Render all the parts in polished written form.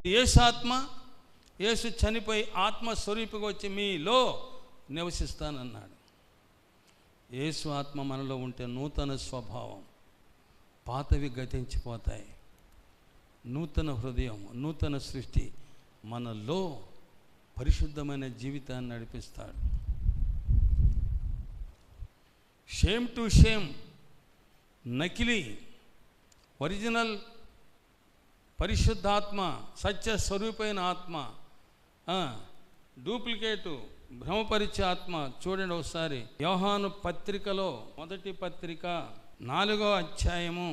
యేసు ఆత్మ, యేసు చనిపోయి ఆత్మస్వరూపిగా వచ్చి మీలో నివసిస్తానన్నాడు. యేసు ఆత్మ మనలో ఉంటే నూతన స్వభావం, పాతవి గతించిపోతాయి, నూతన హృదయం, నూతన సృష్టి మనలో పరిశుద్ధమైన జీవితాన్ని నడిపిస్తాడు. షేమ్ టు షేమ్, నకిలీ ఒరిజినల్ పరిశుద్ధాత్మ, సత్య స్వరూపమైన ఆత్మ, డూప్లికేటు భ్రమపరిచే ఆత్మ. చూడండి ఒకసారి యోహాను పత్రికలో, మొదటి పత్రిక 4వ అధ్యాయము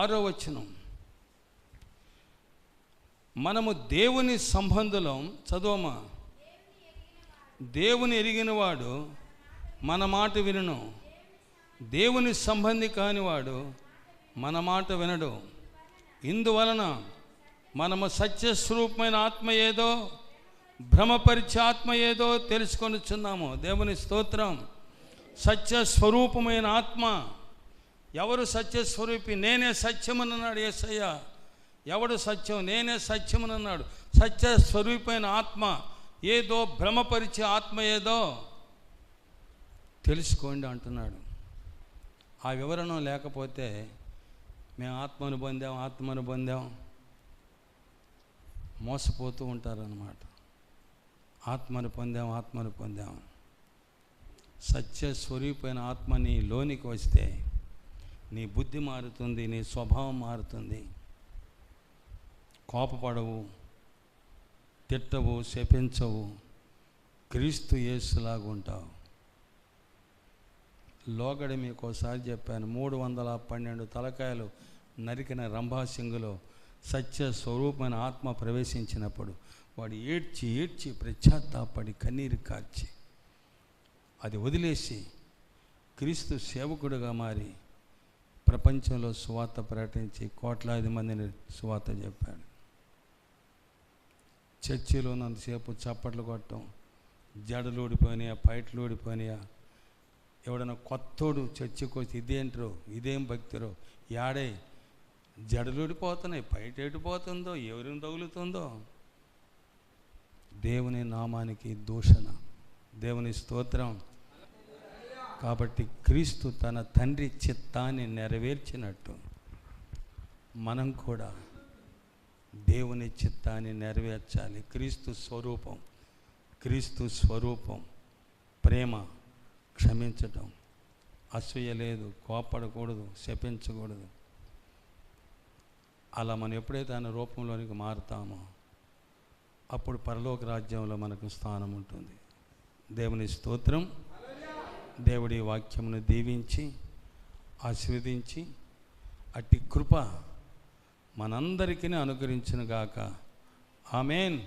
6వ వచనం. మనము దేవుని సంబంధులం. చదవమా. దేవుని ఎరిగినవాడు మన మాట వినును, దేవుని సంబంధి కానివాడు మన మాట వినడు. ఇందువలన మనము సత్యస్వరూపమైన ఆత్మ ఏదో, భ్రమపరిచే ఆత్మ ఏదో తెలుసుకొనిచున్నాము. దేవుని స్తోత్రం. సత్యస్వరూపమైన ఆత్మ. ఎవరు సత్యస్వరూపి? నేనే సత్యమన్నాడు యేసయ్య. ఎవడు సత్యం? నేనే సత్యమన్నాడు. సత్యస్వరూపమైన ఆత్మ ఏదో, భ్రమపరిచే ఆత్మ ఏదో తెలుసుకోండి అంటున్నాడు. ఆ వివరణ లేకపోతే మేము ఆత్మను పొందాం మోసపోతూ ఉంటారన్నమాట. ఆత్మను పొందాం. సత్య స్వరూపమైన ఆత్మ నీ లోనికి వస్తే నీ బుద్ధి మారుతుంది, నీ స్వభావం మారుతుంది. కోపపడవు, తిట్టవు, శపించవు, క్రీస్తు యేసులాగా ఉంటావు. లోగడ మీకు ఒకసారి చెప్పాను, 312 తలకాయలు నరికిన రంభాసింగులో సత్య స్వరూపమైన ఆత్మ ప్రవేశించినప్పుడు వాడు ఏడ్చి పశ్చాత్తాపడి కన్నీరు కార్చి అది వదిలేసి క్రీస్తు సేవకుడుగా మారి ప్రపంచంలో సువార్త ప్రకటించి కోట్లాది మందిని సువార్త చెప్పాడు. చర్చిలో ఉన్నంతసేపు చప్పట్లు కొట్టడం, జడలు ఊడిపోయినాయా, పైట్లు ఊడిపోయినాయా, ఎవడన్నా కొత్తోడు చర్చికి వచ్చి ఇదేంట్రో, ఇదేం భక్తిరో, యాడే జడలు ఊడిపోతున్నాయి, పైట ఎడిపోతుందో, ఎవరిని తగులుతుందో. దేవుని నామానికి దూషణ. దేవుని స్తోత్రం. కాబట్టి క్రీస్తు తన తండ్రి చిత్తాన్ని నెరవేర్చినట్టు మనం కూడా దేవుని చిత్తాన్ని నెరవేర్చాలి. క్రీస్తు స్వరూపం ప్రేమ, క్షమించటం, అసూయ లేదు, కోపడకూడదు, శపించకూడదు. అలా మనం ఎప్పుడైతే ఆయన రూపంలోనికి మారుతామో అప్పుడు పరలోక రాజ్యంలో మనకు స్థానం ఉంటుంది. దేవుని స్తోత్రం. దేవుడి వాక్యమును దీవించి ఆశీర్వదించి అట్టి కృప మనందరికీ అనుగ్రహించును గాక. ఆమేన్.